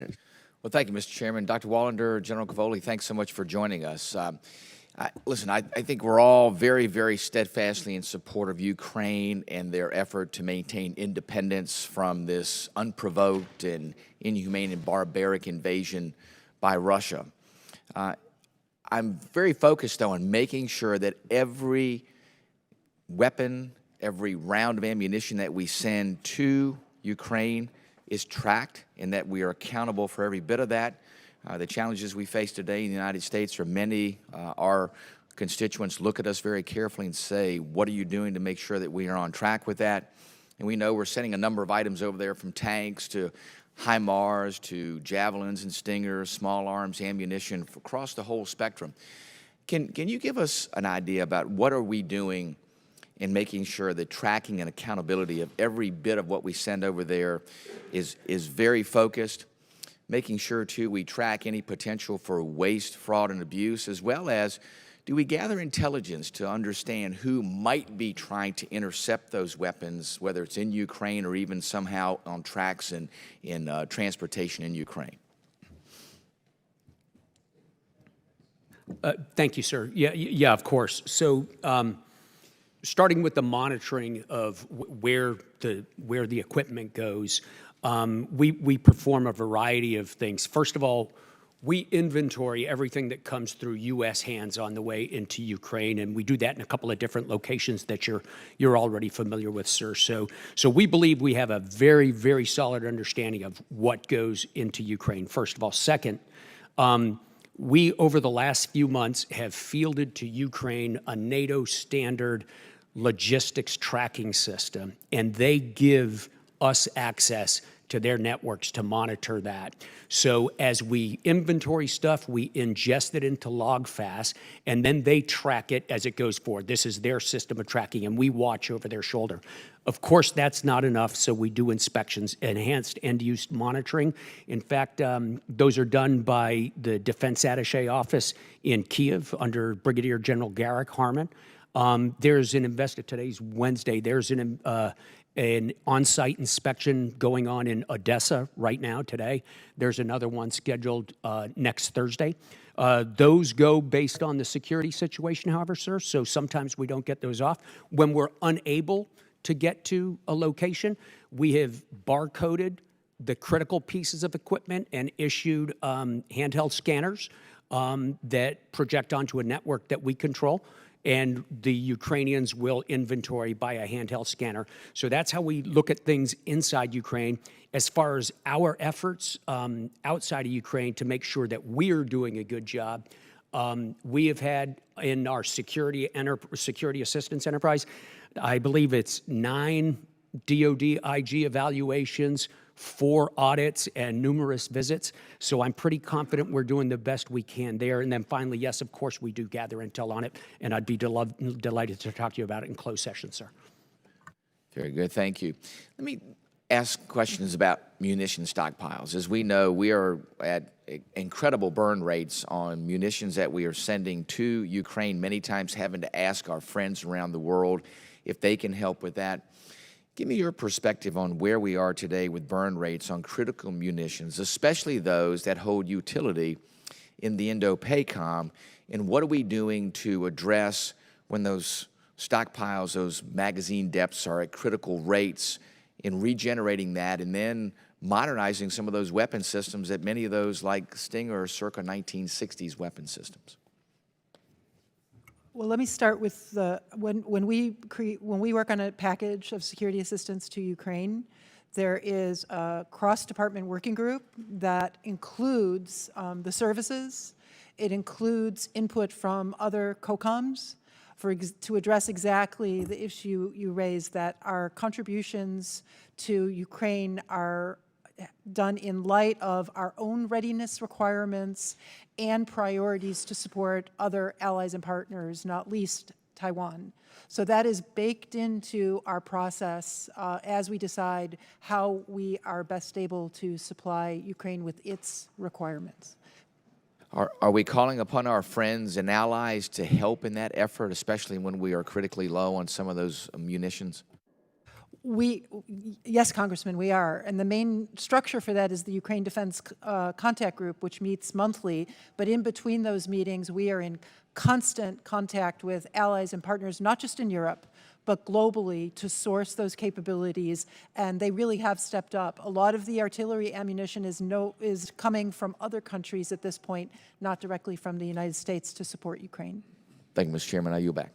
Well, thank you, Mr. Chairman. Dr. Wallander, General Cavoli, thanks so much for joining us. Listen, I think we're all very, very steadfastly in support of Ukraine and their effort to maintain independence from this unprovoked and inhumane and barbaric invasion by Russia. I'm very focused on making sure that every weapon, every round of ammunition that we send to Ukraine is tracked and that we are accountable for every bit of that. The challenges we face today in the United States are many. Our constituents look at us very carefully and say, what are you doing to make sure that we are on track with that? And we know we're sending a number of items over there, from tanks to HIMARS to javelins and stingers, small arms, ammunition, across the whole spectrum. Can you give us an idea about what are we doing in making sure that tracking and accountability of every bit of what we send over there is very focused, making sure, too, we track any potential for waste, fraud, and abuse, as well as do we gather intelligence to understand who might be trying to intercept those weapons, whether it's in Ukraine or even somehow on tracks and in transportation in Ukraine? Thank you, sir. Yeah, of course. So, starting with the monitoring of where the equipment goes, we perform a variety of things. First of all, we inventory everything that comes through U.S. hands on the way into Ukraine, and we do that in a couple of different locations that you're already familiar with, sir. So we believe we have a very, very solid understanding of what goes into Ukraine, first of all. Second, we, over the last few months, have fielded to Ukraine a NATO standard logistics tracking system, and they give us access to their networks to monitor that. So as we inventory stuff, we ingest it into LogFast, and then they track it as it goes forward. This is their system of tracking, and we watch over their shoulder. Of course, that's not enough, so we do inspections, enhanced end-use monitoring. In fact, those are done by the Defense Attaché Office in Kiev under Brigadier General Garrick Harmon. There's an today's Wednesday, there's an on-site inspection going on in Odessa right now today. There's another one scheduled next Thursday. Those go based on the security situation, however, sir, so sometimes we don't get those off. When we're unable to get to a location, we have barcoded the critical pieces of equipment and issued handheld scanners that project onto a network that we control, and the Ukrainians will inventory by a handheld scanner. So that's how we look at things inside Ukraine. As far as our efforts outside of Ukraine to make sure that we're doing a good job, we have had in our security assistance enterprise, I believe it's 9 DoD IG evaluations, 4 audits, and numerous visits. So I'm pretty confident we're doing the best we can there. And then finally, yes, of course, we do gather intel on it, and I'd be delighted to talk to you about it in closed session, sir. Very good, thank you. Let me ask questions about munition stockpiles. As we know, we are at incredible burn rates on munitions that we are sending to Ukraine, many times having to ask our friends around the world if they can help with that. Give me your perspective on where we are today with burn rates on critical munitions, especially those that hold utility in the Indo-PACOM, and what are we doing to address when those stockpiles, those magazine depths are at critical rates, in regenerating that and then modernizing some of those weapon systems that many of those, like Stinger, are circa 1960s weapon systems? Well, let me start with when we work on a package of security assistance to Ukraine, there is a cross-department working group that includes the services. It includes input from other COCOMs to address exactly the issue you raised, that our contributions to Ukraine are done in light of our own readiness requirements and priorities to support other allies and partners, not least Taiwan. So that is baked into our process as we decide how we are best able to supply Ukraine with its requirements. Are we calling upon our friends and allies to help in that effort, especially when we are critically low on some of those munitions? Yes, Congressman, we are. And the main structure for that is the Ukraine Defense Contact Group, which meets monthly. But in between those meetings, we are in constant contact with allies and partners, not just in Europe, but globally, to source those capabilities. And they really have stepped up. A lot of the artillery ammunition is coming from other countries at this point, not directly from the United States to support Ukraine. Thank you, Mr. Chairman. I yield back.